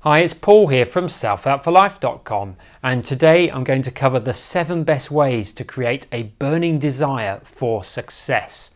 Hi, it's Paul here from selfoutforlife.com, and today I'm going to cover the 7 best ways to create a burning desire for success.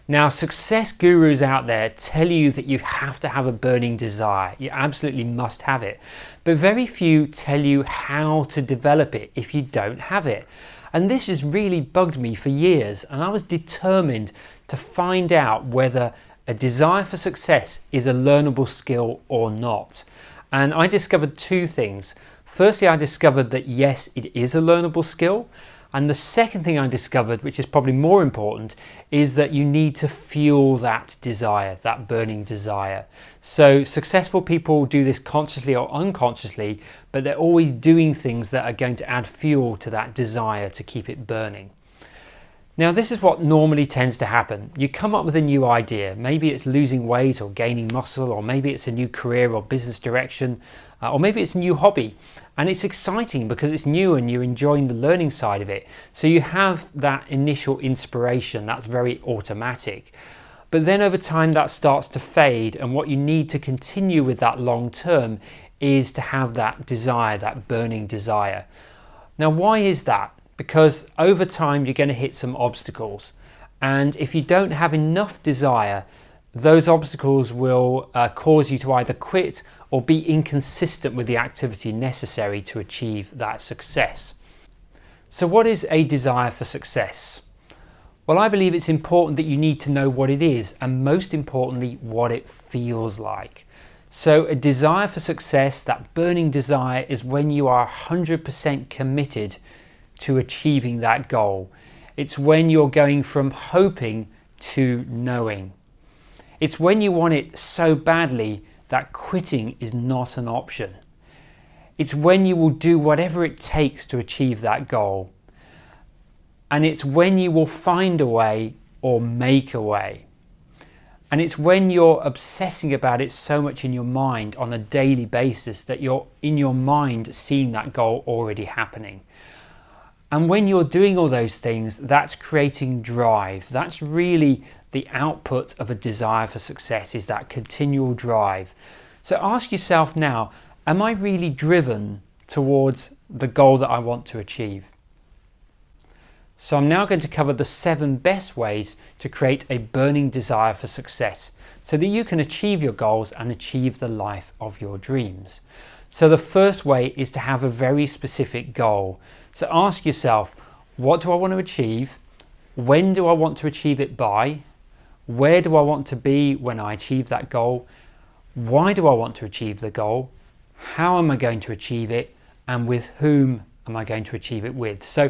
Now, success gurus out there tell you that you have to have a burning desire. You absolutely must have it. But very few tell you how to develop it if you don't have it. And this has really bugged me for years, and I was determined to find out whether a desire for success is a learnable skill or not. And I discovered 2 things. Firstly, I discovered that yes, it is a learnable skill. And the second thing I discovered, which is probably more important, is that you need to fuel that desire, that burning desire. So successful people do this consciously or unconsciously, but they're always doing things that are going to add fuel to that desire to keep it burning. Now, this is what normally tends to happen. You come up with a new idea. Maybe it's losing weight or gaining muscle, or maybe it's a new career or business direction, or maybe it's a new hobby. And it's exciting because it's new and you're enjoying the learning side of it. So you have that initial inspiration that's very automatic. But then over time that starts to fade, and what you need to continue with that long term is to have that desire, that burning desire. Now, why is that? Because over time you're going to hit some obstacles, and if you don't have enough desire, those obstacles will cause you to either quit or be inconsistent with the activity necessary to achieve that success. So what is a desire for success? Well, I believe it's important that you need to know what it is, and most importantly what it feels like. So a desire for success, that burning desire, is when you are 100% committed to achieving that goal. It's when you're going from hoping to knowing. It's when you want it so badly that quitting is not an option. It's when you will do whatever it takes to achieve that goal. And it's when you will find a way or make a way. And it's when you're obsessing about it so much in your mind on a daily basis that you're in your mind seeing that goal already happening. And when you're doing all those things, that's creating drive. That's really the output of a desire for success, is that continual drive. So ask yourself now, am I really driven towards the goal that I want to achieve? So I'm now going to cover the 7 best ways to create a burning desire for success so that you can achieve your goals and achieve the life of your dreams. So the first way is to have a very specific goal. So ask yourself, what do I want to achieve? When do I want to achieve it by? Where do I want to be when I achieve that goal? Why do I want to achieve the goal? How am I going to achieve it? And with whom am I going to achieve it with? So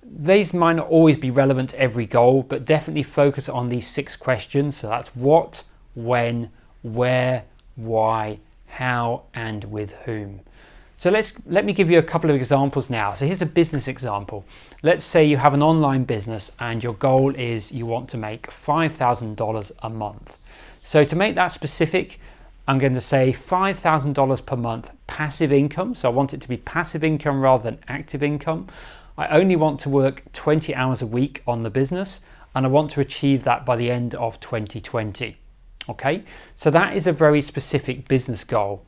these might not always be relevant to every goal, but definitely focus on these 6 questions. So that's what, when, where, why, how, and with whom. So let me give you a couple of examples now. So here's a business example. Let's say you have an online business and your goal is you want to make $5,000 a month. So to make that specific, I'm going to say $5,000 per month passive income. So I want it to be passive income rather than active income. I only want to work 20 hours a week on the business, and I want to achieve that by the end of 2020. Okay, so that is a very specific business goal.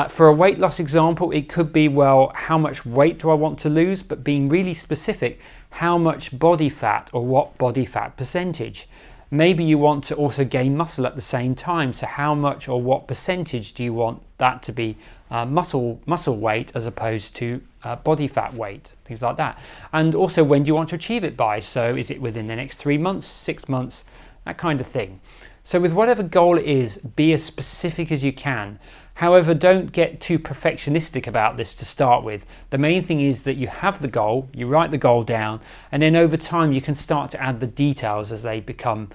For a weight loss example, it could be, well, how much weight do I want to lose? But being really specific, how much body fat or what body fat percentage? Maybe you want to also gain muscle at the same time. So how much or what percentage do you want that to be muscle weight as opposed to body fat weight? Things like that. And also, when do you want to achieve it by? So is it within the next 3 months, 6 months, that kind of thing. So with whatever goal it is, be as specific as you can. However, don't get too perfectionistic about this to start with. The main thing is that you have the goal, you write the goal down, and then over time you can start to add the details as they become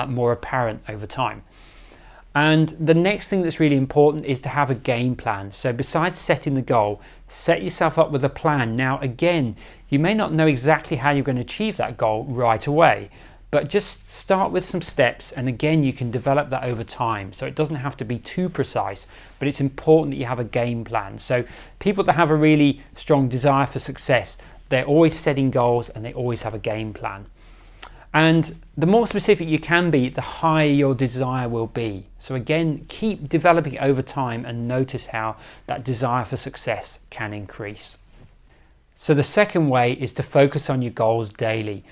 more apparent over time. And the next thing that's really important is to have a game plan. So besides setting the goal, set yourself up with a plan. Now again, you may not know exactly how you're going to achieve that goal right away, but just start with some steps, and again you can develop that over time. So it doesn't have to be too precise, but it's important that you have a game plan. So people that have a really strong desire for success, they're always setting goals and they always have a game plan. And the more specific you can be, the higher your desire will be. So again, keep developing over time and notice how that desire for success can increase. So the second way is to focus on your goals daily.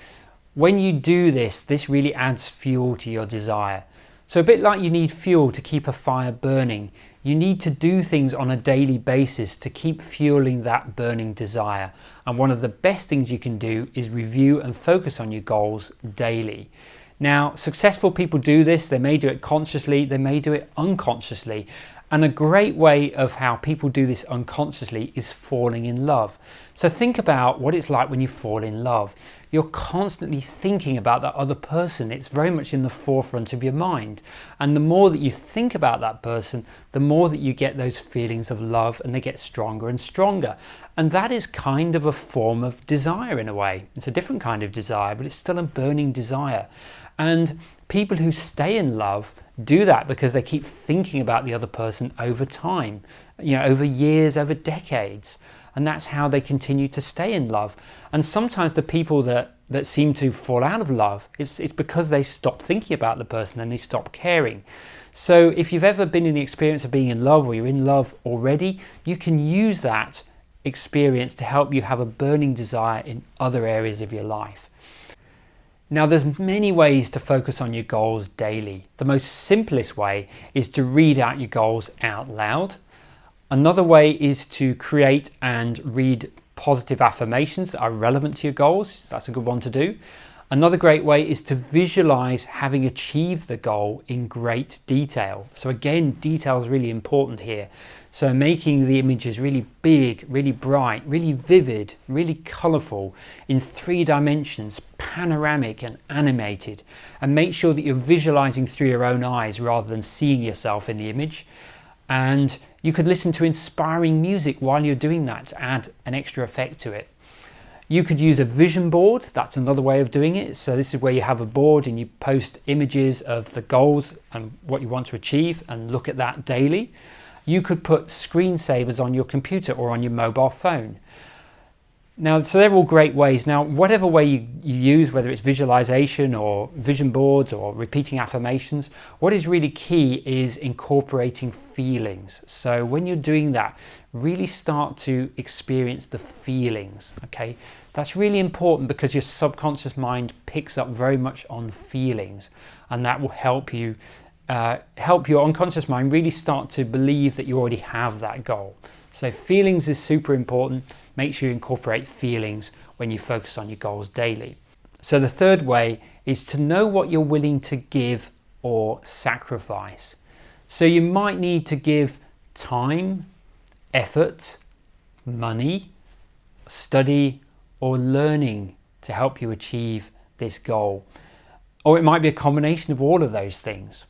When you do this, this really adds fuel to your desire. So a bit like you need fuel to keep a fire burning, you need to do things on a daily basis to keep fueling that burning desire. And one of the best things you can do is review and focus on your goals daily. Now, successful people do this. They may do it consciously, they may do it unconsciously. And a great way of how people do this unconsciously is falling in love. So think about what it's like when you fall in love. You're constantly thinking about that other person. It's very much in the forefront of your mind. And the more that you think about that person, the more that you get those feelings of love, and they get stronger and stronger. And that is kind of a form of desire in a way. It's a different kind of desire, but it's still a burning desire. And people who stay in love do that because they keep thinking about the other person over time, over years, over decades. And that's how they continue to stay in love. And sometimes the people that seem to fall out of love, it's because they stop thinking about the person and they stop caring. So if you've ever been in the experience of being in love, or you're in love already, you can use that experience to help you have a burning desire in other areas of your life. Now, there's many ways to focus on your goals daily. The most simplest way is to read out your goals out loud. Another way is to create and read positive affirmations that are relevant to your goals. That's a good one to do. Another great way is to visualize having achieved the goal in great detail. So again, detail is really important here. So making the images really big, really bright, really vivid, really colorful in 3 dimensions, panoramic and animated, and make sure that you're visualizing through your own eyes rather than seeing yourself in the image. And you could listen to inspiring music while you're doing that to add an extra effect to it. You could use a vision board. That's another way of doing it. So this is where you have a board and you post images of the goals and what you want to achieve and look at that daily. You could put screensavers on your computer or on your mobile phone. Now, so they're all great ways. Now, whatever way you use, whether it's visualization or vision boards or repeating affirmations, what is really key is incorporating feelings. So when you're doing that, really start to experience the feelings, okay? That's really important because your subconscious mind picks up very much on feelings, and that will help your unconscious mind really start to believe that you already have that goal. So feelings is super important. Make sure you incorporate feelings when you focus on your goals daily. So the third way is to know what you're willing to give or sacrifice. So you might need to give time, effort, money, study, or learning to help you achieve this goal. Or it might be a combination of all of those things.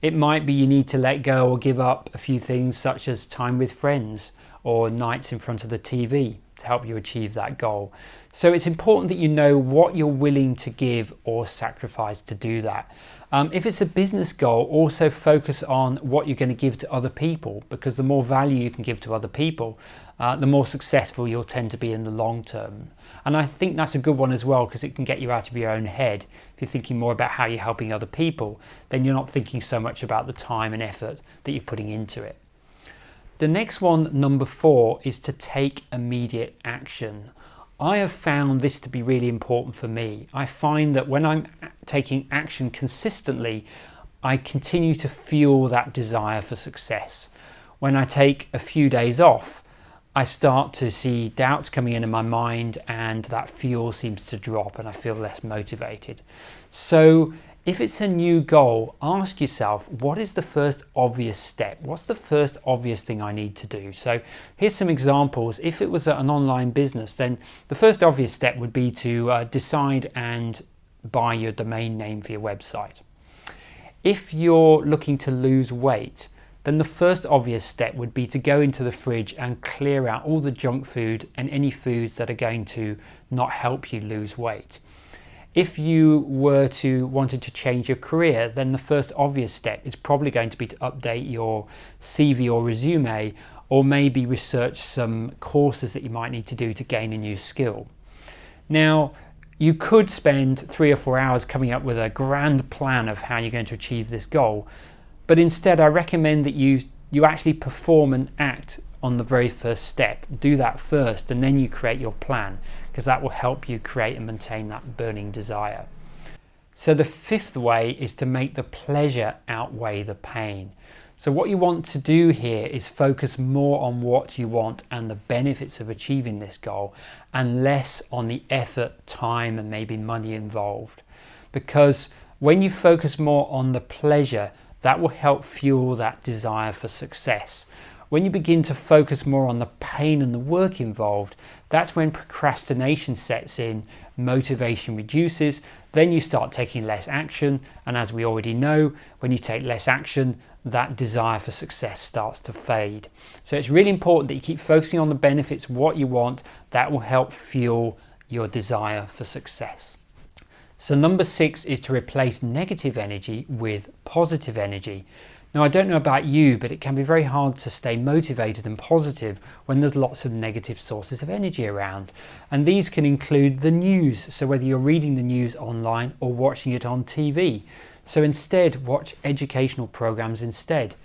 It might be you need to let go or give up a few things such as time with friends or nights in front of the TV to help you achieve that goal. So it's important that you know what you're willing to give or sacrifice to do that. If it's a business goal, also focus on what you're going to give to other people, because the more value you can give to other people, the more successful you'll tend to be in the long term. And I think that's a good one as well, because it can get you out of your own head. If you're thinking more about how you're helping other people, then you're not thinking so much about the time and effort that you're putting into it. The next one, number 4, is to take immediate action. I have found this to be really important for me. I find that when I'm taking action consistently, I continue to fuel that desire for success. When I take a few days off, I start to see doubts coming in my mind, and that fuel seems to drop and I feel less motivated. So if it's a new goal, ask yourself, what is the first obvious step? What's the first obvious thing I need to do? So here's some examples. If it was an online business, then the first obvious step would be to decide and buy your domain name for your website. If you're looking to lose weight, then the first obvious step would be to go into the fridge and clear out all the junk food and any foods that are going to not help you lose weight. If you were to wanted to change your career, then the first obvious step is probably going to be to update your CV or resume, or maybe research some courses that you might need to do to gain a new skill. Now, you could spend 3 or 4 hours coming up with a grand plan of how you're going to achieve this goal, but instead I recommend that you actually perform and act on the very first step. Do that first and then you create your plan, because that will help you create and maintain that burning desire. So the fifth way is to make the pleasure outweigh the pain. So what you want to do here is focus more on what you want and the benefits of achieving this goal, and less on the effort, time, and maybe money involved. Because when you focus more on the pleasure, that will help fuel that desire for success. When you begin to focus more on the pain and the work involved, that's when procrastination sets in, motivation reduces, then you start taking less action, and as we already know, when you take less action, that desire for success starts to fade. So it's really important that you keep focusing on the benefits, what you want. That will help fuel your desire for success. So number 6 is to replace negative energy with positive energy. Now, I don't know about you, but it can be very hard to stay motivated and positive when there's lots of negative sources of energy around. And these can include the news, so whether you're reading the news online or watching it on TV. So instead, watch educational programs instead.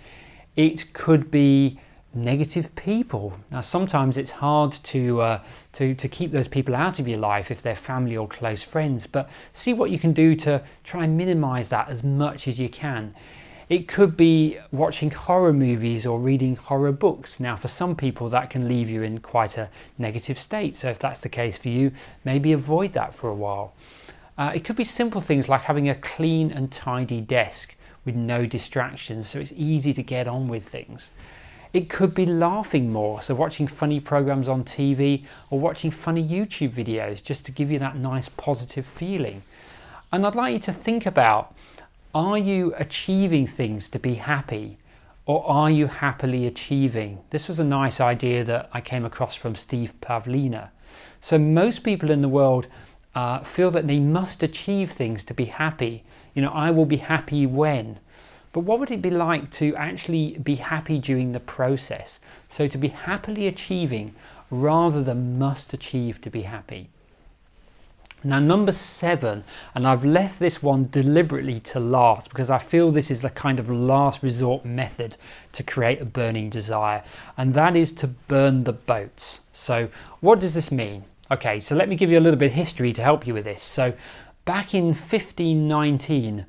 It could be negative people. Now, sometimes it's hard to keep those people out of your life if they're family or close friends, but see what you can do to try and minimize that as much as you can. It could be watching horror movies or reading horror books. Now, for some people that can leave you in quite a negative state, so if that's the case for you, maybe avoid that for a while. It could be simple things like having a clean and tidy desk with no distractions, so it's easy to get on with things. It could be laughing more, so watching funny programs on TV or watching funny YouTube videos just to give you that nice positive feeling. And I'd like you to think about, are you achieving things to be happy, or are you happily achieving? This was a nice idea that I came across from Steve Pavlina. So most people in the world feel that they must achieve things to be happy. You know, I will be happy when. But what would it be like to actually be happy during the process? So to be happily achieving rather than must achieve to be happy. Now, number 7, and I've left this one deliberately to last because I feel this is the kind of last resort method to create a burning desire, and that is to burn the boats. So what does this mean? Okay, so let me give you a little bit of history to help you with this. So back in 1519,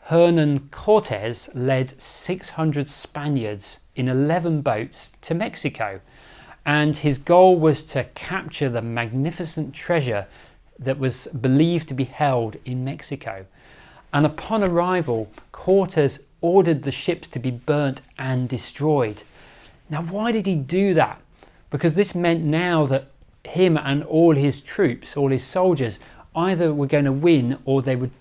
Hernan Cortes led 600 Spaniards in 11 boats to Mexico, and his goal was to capture the magnificent treasure that was believed to be held in Mexico. And upon arrival, Cortes ordered the ships to be burnt and destroyed. Now, why did he do that? Because this meant now that him and all his troops, all his soldiers, either were going to win or they would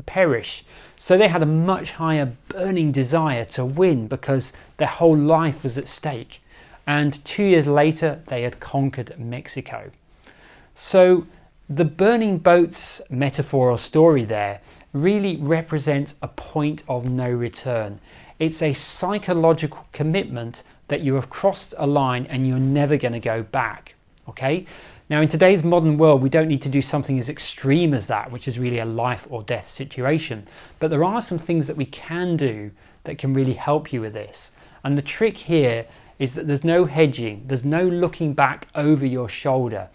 perish. So they had a much higher burning desire to win because their whole life was at stake. And 2 years later, they had conquered Mexico. So the burning boats metaphor or story there really represents a point of no return. It's a psychological commitment that you have crossed a line and you're never going to go back. Okay? Now, in today's modern world, we don't need to do something as extreme as that, which is really a life or death situation. But there are some things that we can do that can really help you with this. And the trick here is that there's no hedging, there's no looking back over your shoulder.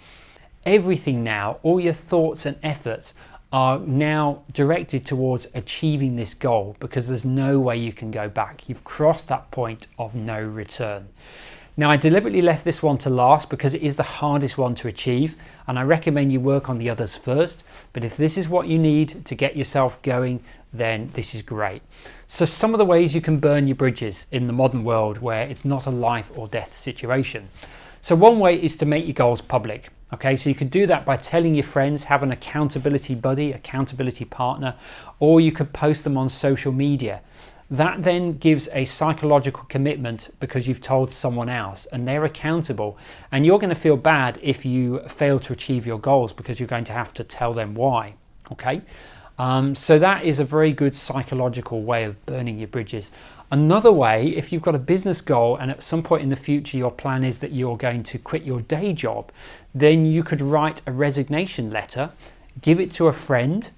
Everything now, all your thoughts and efforts are now directed towards achieving this goal because there's no way you can go back. You've crossed that point of no return. Now, I deliberately left this one to last because it is the hardest one to achieve, and I recommend you work on the others first. But if this is what you need to get yourself going, then this is great. So some of the ways you can burn your bridges in the modern world where it's not a life or death situation. So one way is to make your goals public. Okay, so you could do that by telling your friends, have an accountability buddy, accountability partner, or you could post them on social media. That then gives a psychological commitment because you've told someone else and they're accountable, and you're going to feel bad if you fail to achieve your goals because you're going to have to tell them why. Okay, so that is a very good psychological way of burning your bridges. Another way, if you've got a business goal and at some point in the future your plan is that you're going to quit your day job, then you could write a resignation letter, give it to a friend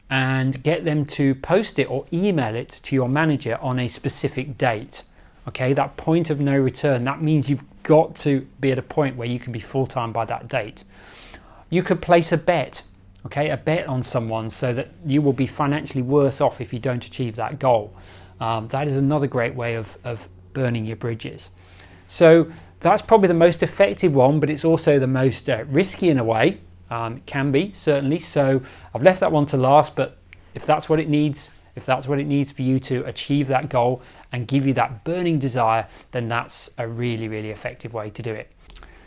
and get them to post it or email it to your manager on a specific date. Okay, that point of no return, that means you've got to be at a point where you can be full-time by that date. You could place a bet, okay, a bet on someone so that you will be financially worse off if you don't achieve that goal. That is another great way of burning your bridges. So that's probably the most effective one, but it's also the most risky in a way. It can be, certainly. So I've left that one to last, but if that's what it needs, for you to achieve that goal and give you that burning desire, then that's a really, really effective way to do it.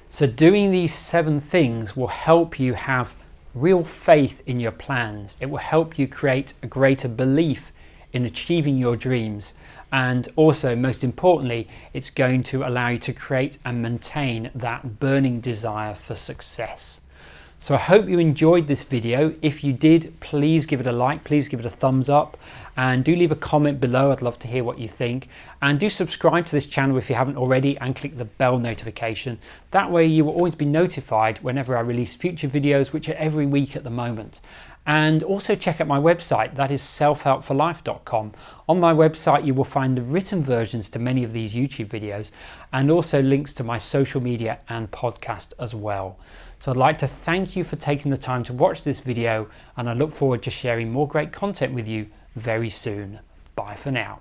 So doing these 7 things will help you have real faith in your plans. It will help you create a greater belief in achieving your dreams. And also, most importantly, it's going to allow you to create and maintain that burning desire for success. So I hope you enjoyed this video. If you did, please give it a like, please give it a thumbs up, and do leave a comment below. I'd love to hear what you think. And do subscribe to this channel if you haven't already, and click the bell notification. That way you will always be notified whenever I release future videos, which are every week at the moment. And also check out my website, that is selfhelpforlife.com. On my website you will find the written versions to many of these YouTube videos, and also links to my social media and podcast as well. So I'd like to thank you for taking the time to watch this video, and I look forward to sharing more great content with you very soon. Bye for now.